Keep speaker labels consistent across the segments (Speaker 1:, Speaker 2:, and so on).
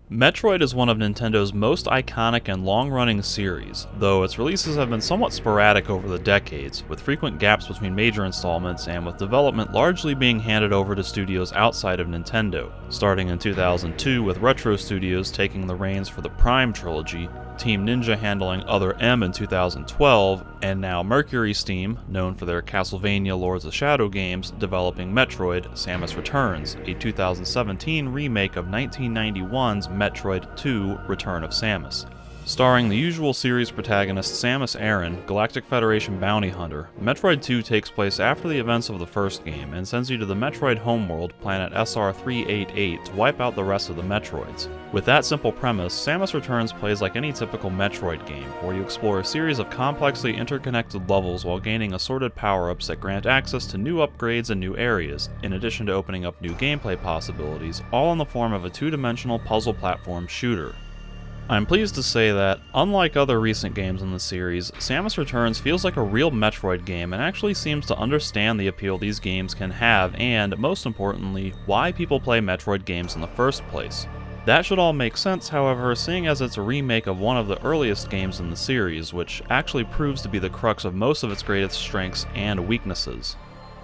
Speaker 1: Metroid is one of Nintendo's most iconic and long-running series, though its releases have been somewhat sporadic over the decades, with frequent gaps between major installments and with development largely being handed over to studios outside of Nintendo, starting in 2002 with Retro Studios taking the reins for the Prime trilogy, Team Ninja handling Other M in 2012, and now Mercury Steam, known for their Castlevania Lords of Shadow games, developing Metroid: Samus Returns, a 2017 remake of 1991's Metroid 2: Return of Samus. Starring the usual series protagonist Samus Aran, Galactic Federation bounty hunter, Metroid 2 takes place after the events of the first game and sends you to the Metroid homeworld, planet SR-388, to wipe out the rest of the Metroids. With that simple premise, Samus Returns plays like any typical Metroid game, where you explore a series of complexly interconnected levels while gaining assorted power-ups that grant access to new upgrades and new areas, in addition to opening up new gameplay possibilities, all in the form of a two-dimensional puzzle platform shooter. I'm pleased to say that, unlike other recent games in the series, Samus Returns feels like a real Metroid game and actually seems to understand the appeal these games can have and, most importantly, why people play Metroid games in the first place. That should all make sense, however, seeing as it's a remake of one of the earliest games in the series, which actually proves to be the crux of most of its greatest strengths and weaknesses.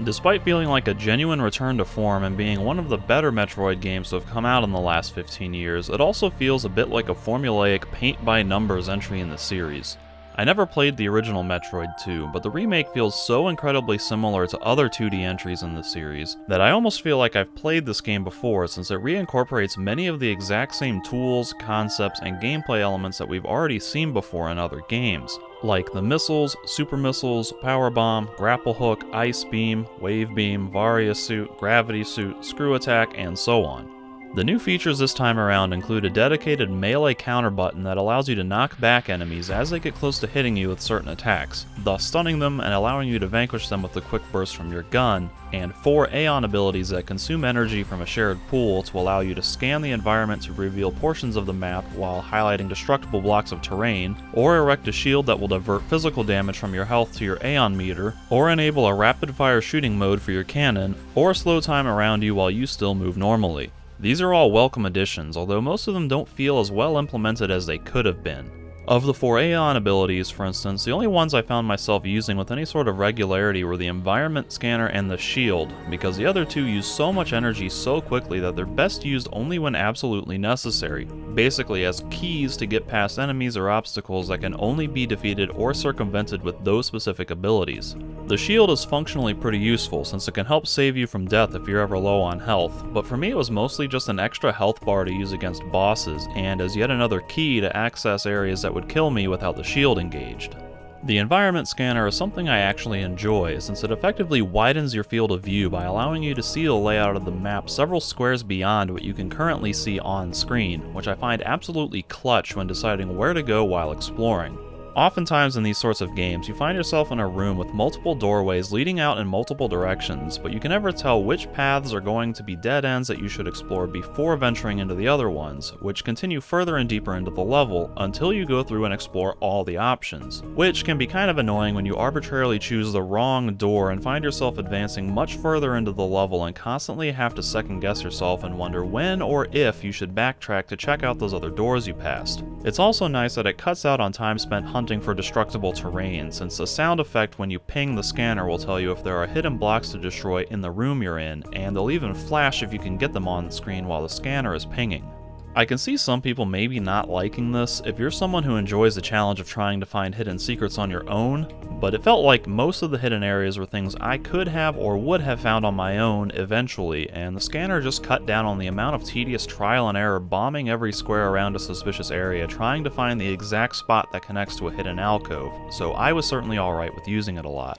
Speaker 1: Despite feeling like a genuine return to form and being one of the better Metroid games to have come out in the last 15 years, it also feels a bit like a formulaic paint-by-numbers entry in the series. I never played the original Metroid 2, but the remake feels so incredibly similar to other 2D entries in the series that I almost feel like I've played this game before, since it reincorporates many of the exact same tools, concepts, and gameplay elements that we've already seen before in other games, like the missiles, super missiles, power bomb, grapple hook, ice beam, wave beam, Varia suit, gravity suit, screw attack, and so on. The new features this time around include a dedicated melee counter button that allows you to knock back enemies as they get close to hitting you with certain attacks, thus stunning them and allowing you to vanquish them with a quick burst from your gun, and 4 Aeon abilities that consume energy from a shared pool to allow you to scan the environment to reveal portions of the map while highlighting destructible blocks of terrain, or erect a shield that will divert physical damage from your health to your Aeon meter, or enable a rapid-fire shooting mode for your cannon, or slow time around you while you still move normally. These are all welcome additions, although most of them don't feel as well implemented as they could have been. Of the 4 Aeon abilities, for instance, the only ones I found myself using with any sort of regularity were the environment scanner and the shield, because the other two use so much energy so quickly that they're best used only when absolutely necessary, basically as keys to get past enemies or obstacles that can only be defeated or circumvented with those specific abilities. The shield is functionally pretty useful since it can help save you from death if you're ever low on health, but for me it was mostly just an extra health bar to use against bosses and as yet another key to access areas that would kill me without the shield engaged. The environment scanner is something I actually enjoy, since it effectively widens your field of view by allowing you to see the layout of the map several squares beyond what you can currently see on screen, which I find absolutely clutch when deciding where to go while exploring. Oftentimes in these sorts of games, you find yourself in a room with multiple doorways leading out in multiple directions, but you can never tell which paths are going to be dead ends that you should explore before venturing into the other ones, which continue further and deeper into the level until you go through and explore all the options, which can be kind of annoying when you arbitrarily choose the wrong door and find yourself advancing much further into the level and constantly have to second guess yourself and wonder when or if you should backtrack to check out those other doors you passed. It's also nice that it cuts out on time spent hunting for destructible terrain, since the sound effect when you ping the scanner will tell you if there are hidden blocks to destroy in the room you're in, and they'll even flash if you can get them on the screen while the scanner is pinging. I can see some people maybe not liking this if you're someone who enjoys the challenge of trying to find hidden secrets on your own, but it felt like most of the hidden areas were things I could have or would have found on my own eventually, and the scanner just cut down on the amount of tedious trial and error bombing every square around a suspicious area trying to find the exact spot that connects to a hidden alcove, so I was certainly alright with using it a lot.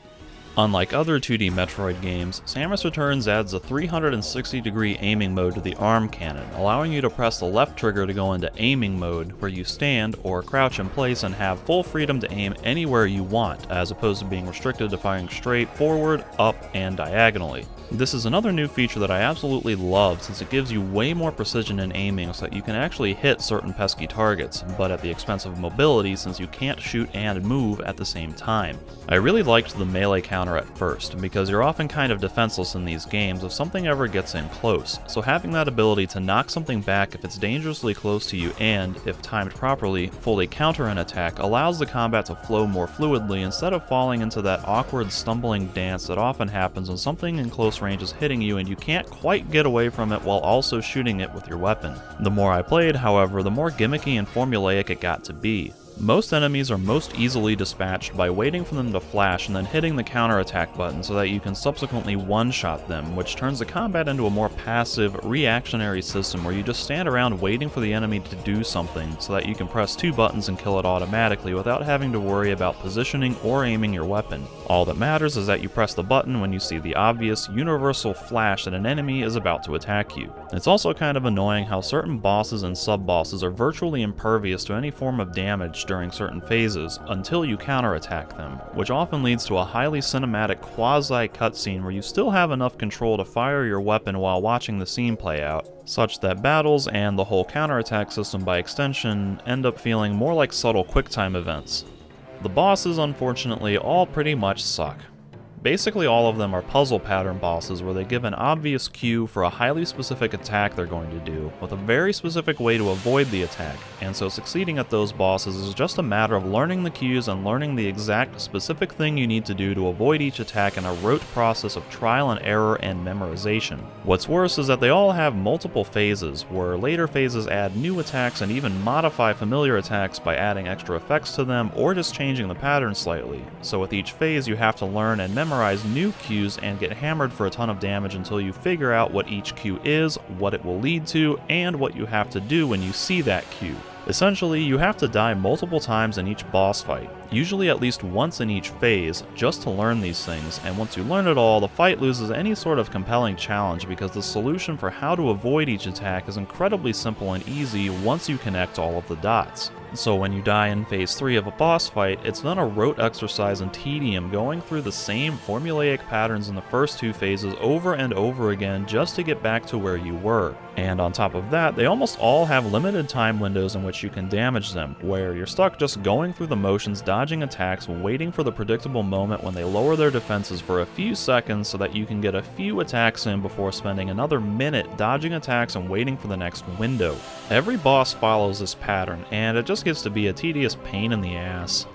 Speaker 1: Unlike other 2D Metroid games, Samus Returns adds a 360-degree aiming mode to the arm cannon, allowing you to press the left trigger to go into aiming mode, where you stand or crouch in place and have full freedom to aim anywhere you want, as opposed to being restricted to firing straight, forward, up, and diagonally. This is another new feature that I absolutely love, since it gives you way more precision in aiming so that you can actually hit certain pesky targets, but at the expense of mobility since you can't shoot and move at the same time. I really liked the melee counter at first, because you're often kind of defenseless in these games if something ever gets in close, so having that ability to knock something back if it's dangerously close to you and, if timed properly, fully counter an attack allows the combat to flow more fluidly instead of falling into that awkward stumbling dance that often happens when something in close range is hitting you and you can't quite get away from it while also shooting it with your weapon. The more I played, however, the more gimmicky and formulaic it got to be. Most enemies are most easily dispatched by waiting for them to flash and then hitting the counterattack button so that you can subsequently one-shot them, which turns the combat into a more passive, reactionary system where you just stand around waiting for the enemy to do something so that you can press 2 buttons and kill it automatically without having to worry about positioning or aiming your weapon. All that matters is that you press the button when you see the obvious, universal flash that an enemy is about to attack you. It's also kind of annoying how certain bosses and sub-bosses are virtually impervious to any form of damage during certain phases until you counterattack them, which often leads to a highly cinematic quasi-cutscene where you still have enough control to fire your weapon while watching the scene play out, such that battles and the whole counterattack system by extension end up feeling more like subtle QuickTime events. The bosses, unfortunately, all pretty much suck. Basically all of them are puzzle pattern bosses where they give an obvious cue for a highly specific attack they're going to do, with a very specific way to avoid the attack, and so succeeding at those bosses is just a matter of learning the cues and learning the exact specific thing you need to do to avoid each attack in a rote process of trial and error and memorization. What's worse is that they all have multiple phases, where later phases add new attacks and even modify familiar attacks by adding extra effects to them or just changing the pattern slightly, so with each phase you have to learn and memorize new cues and get hammered for a ton of damage until you figure out what each cue is, what it will lead to, and what you have to do when you see that cue. Essentially, you have to die multiple times in each boss fight, usually at least once in each phase, just to learn these things, and once you learn it all, the fight loses any sort of compelling challenge because the solution for how to avoid each attack is incredibly simple and easy once you connect all of the dots. So when you die in phase 3 of a boss fight, it's then a rote exercise in tedium going through the same formulaic patterns in the first 2 phases over and over again just to get back to where you were. And on top of that, they almost all have limited time windows in which you can damage them, where you're stuck just going through the motions, dodging attacks, waiting for the predictable moment when they lower their defenses for a few seconds so that you can get a few attacks in before spending another minute dodging attacks and waiting for the next window. Every boss follows this pattern, and it just gets to be a tedious pain in the ass.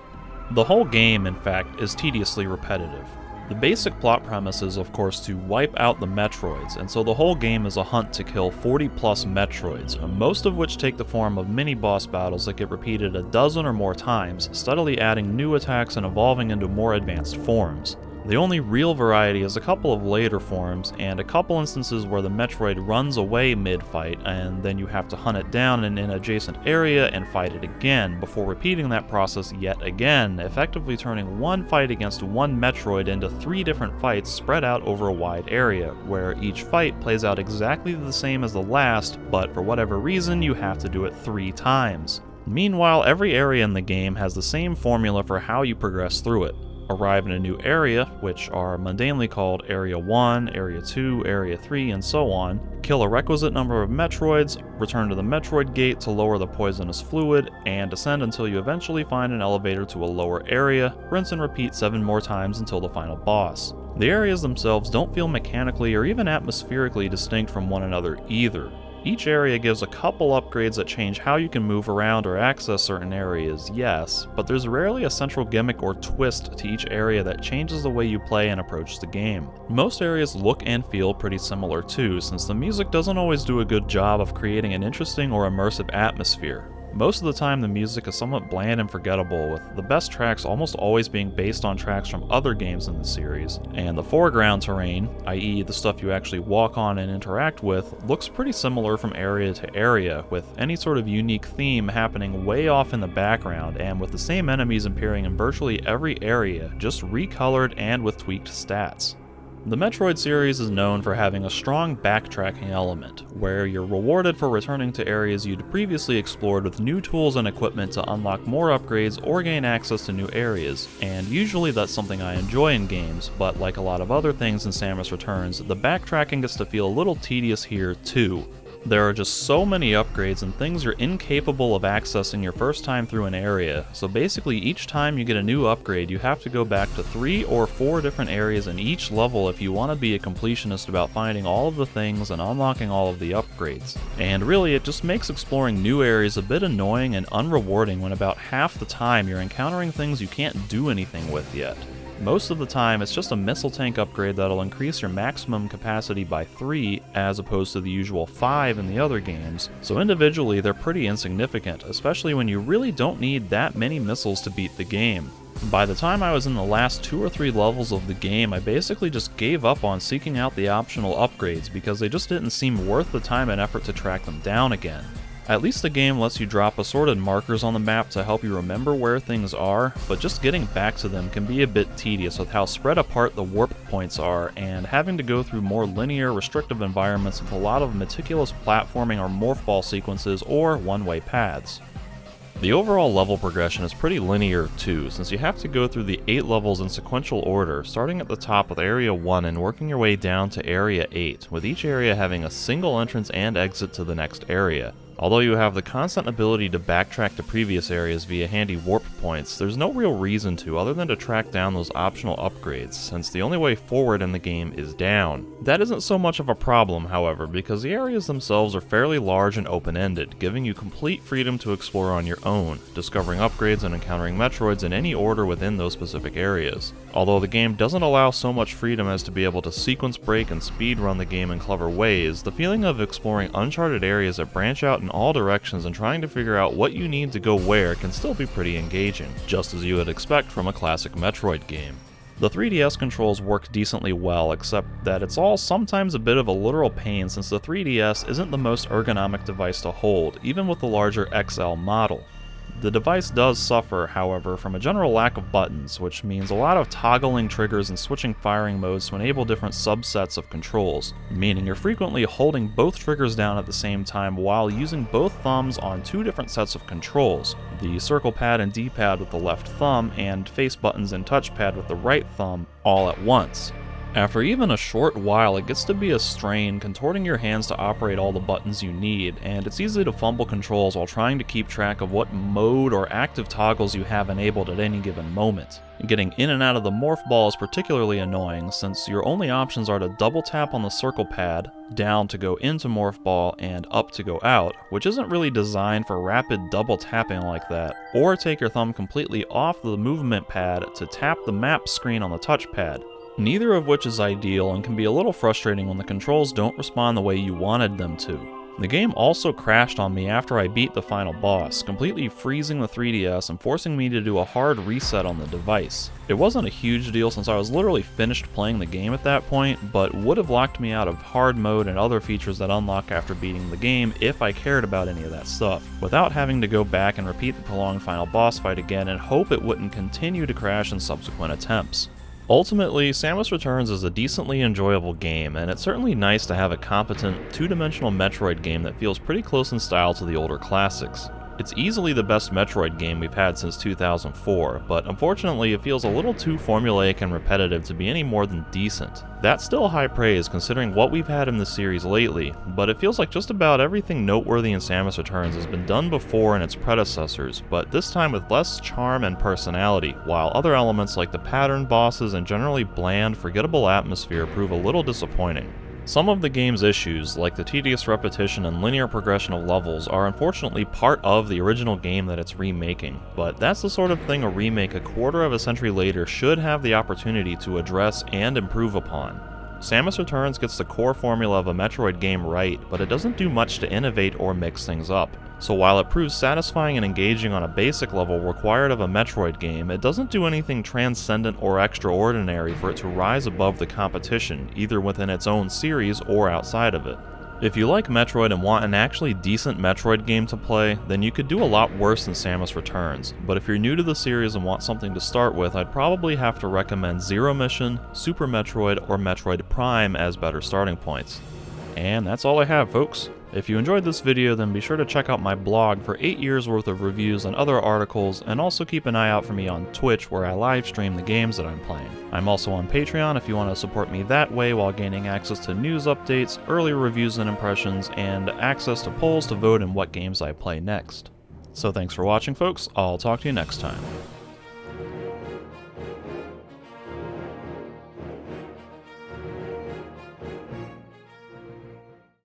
Speaker 1: The whole game, in fact, is tediously repetitive. The basic plot premise is, of course, to wipe out the Metroids, and so the whole game is a hunt to kill 40 plus Metroids, most of which take the form of mini-boss battles that get repeated a dozen or more times, steadily adding new attacks and evolving into more advanced forms. The only real variety is a couple of later forms, and a couple instances where the Metroid runs away mid-fight, and then you have to hunt it down in an adjacent area and fight it again, before repeating that process yet again, effectively turning one fight against one Metroid into 3 different fights spread out over a wide area, where each fight plays out exactly the same as the last, but for whatever reason you have to do it 3 times. Meanwhile, every area in the game has the same formula for how you progress through it. Arrive in a new area, which are mundanely called Area 1, Area 2, Area 3, and so on, kill a requisite number of Metroids, return to the Metroid gate to lower the poisonous fluid, and descend until you eventually find an elevator to a lower area, rinse and repeat 7 more times until the final boss. The areas themselves don't feel mechanically or even atmospherically distinct from one another either. Each area gives a couple upgrades that change how you can move around or access certain areas, yes, but there's rarely a central gimmick or twist to each area that changes the way you play and approach the game. Most areas look and feel pretty similar too, since the music doesn't always do a good job of creating an interesting or immersive atmosphere. Most of the time the music is somewhat bland and forgettable, with the best tracks almost always being based on tracks from other games in the series, and the foreground terrain, i.e. the stuff you actually walk on and interact with, looks pretty similar from area to area, with any sort of unique theme happening way off in the background, and with the same enemies appearing in virtually every area, just recolored and with tweaked stats. The Metroid series is known for having a strong backtracking element, where you're rewarded for returning to areas you'd previously explored with new tools and equipment to unlock more upgrades or gain access to new areas, and usually that's something I enjoy in games, but like a lot of other things in Samus Returns, the backtracking gets to feel a little tedious here too. There are just so many upgrades and things you're incapable of accessing your first time through an area, so basically each time you get a new upgrade you have to go back to 3 or 4 different areas in each level if you want to be a completionist about finding all of the things and unlocking all of the upgrades. And really it just makes exploring new areas a bit annoying and unrewarding when about half the time you're encountering things you can't do anything with yet. Most of the time, it's just a missile tank upgrade that'll increase your maximum capacity by 3 as opposed to the usual 5 in the other games, so individually they're pretty insignificant, especially when you really don't need that many missiles to beat the game. By the time I was in the last 2 or 3 levels of the game, I basically just gave up on seeking out the optional upgrades because they just didn't seem worth the time and effort to track them down again. At least the game lets you drop assorted markers on the map to help you remember where things are, but just getting back to them can be a bit tedious with how spread apart the warp points are, and having to go through more linear, restrictive environments with a lot of meticulous platforming or morph ball sequences or one-way paths. The overall level progression is pretty linear too, since you have to go through the 8 levels in sequential order, starting at the top with Area 1 and working your way down to Area 8, with each area having a single entrance and exit to the next area. Although you have the constant ability to backtrack to previous areas via handy warp points, there's no real reason to other than to track down those optional upgrades, since the only way forward in the game is down. That isn't so much of a problem, however, because the areas themselves are fairly large and open-ended, giving you complete freedom to explore on your own, discovering upgrades and encountering Metroids in any order within those specific areas. Although the game doesn't allow so much freedom as to be able to sequence break and speedrun the game in clever ways, the feeling of exploring uncharted areas that branch out in all directions and trying to figure out what you need to go where can still be pretty engaging, just as you would expect from a classic Metroid game. The 3DS controls work decently well, except that it's all sometimes a bit of a literal pain since the 3DS isn't the most ergonomic device to hold, even with the larger XL model. The device does suffer, however, from a general lack of buttons, which means a lot of toggling triggers and switching firing modes to enable different subsets of controls, meaning you're frequently holding both triggers down at the same time while using both thumbs on 2 different sets of controls, the circle pad and D-pad with the left thumb, and face buttons and touchpad with the right thumb, all at once. After even a short while, it gets to be a strain contorting your hands to operate all the buttons you need, and it's easy to fumble controls while trying to keep track of what mode or active toggles you have enabled at any given moment. Getting in and out of the morph ball is particularly annoying, since your only options are to double tap on the circle pad, down to go into morph ball, and up to go out, which isn't really designed for rapid double tapping like that, or take your thumb completely off the movement pad to tap the map screen on the touchpad. Neither of which is ideal and can be a little frustrating when the controls don't respond the way you wanted them to. The game also crashed on me after I beat the final boss, completely freezing the 3DS and forcing me to do a hard reset on the device. It wasn't a huge deal since I was literally finished playing the game at that point, but would have locked me out of hard mode and other features that unlock after beating the game if I cared about any of that stuff, without having to go back and repeat the prolonged final boss fight again and hope it wouldn't continue to crash in subsequent attempts. Ultimately, Samus Returns is a decently enjoyable game, and it's certainly nice to have a competent, two-dimensional Metroid game that feels pretty close in style to the older classics. It's easily the best Metroid game we've had since 2004, but unfortunately it feels a little too formulaic and repetitive to be any more than decent. That's still high praise considering what we've had in the series lately, but it feels like just about everything noteworthy in Samus Returns has been done before in its predecessors, but this time with less charm and personality, while other elements like the pattern bosses and generally bland, forgettable atmosphere prove a little disappointing. Some of the game's issues, like the tedious repetition and linear progression of levels, are unfortunately part of the original game that it's remaking, but that's the sort of thing a remake a quarter of a century later should have the opportunity to address and improve upon. Samus Returns gets the core formula of a Metroid game right, but it doesn't do much to innovate or mix things up. So while it proves satisfying and engaging on a basic level required of a Metroid game, it doesn't do anything transcendent or extraordinary for it to rise above the competition, either within its own series or outside of it. If you like Metroid and want an actually decent Metroid game to play, then you could do a lot worse than Samus Returns, but if you're new to the series and want something to start with, I'd probably have to recommend Zero Mission, Super Metroid, or Metroid Prime as better starting points. And that's all I have, folks. If you enjoyed this video, then be sure to check out my blog for 8 years worth of reviews and other articles, and also keep an eye out for me on Twitch where I live stream the games that I'm playing. I'm also on Patreon if you want to support me that way while gaining access to news updates, early reviews and impressions, and access to polls to vote in what games I play next. So thanks for watching, folks. I'll talk to you next time.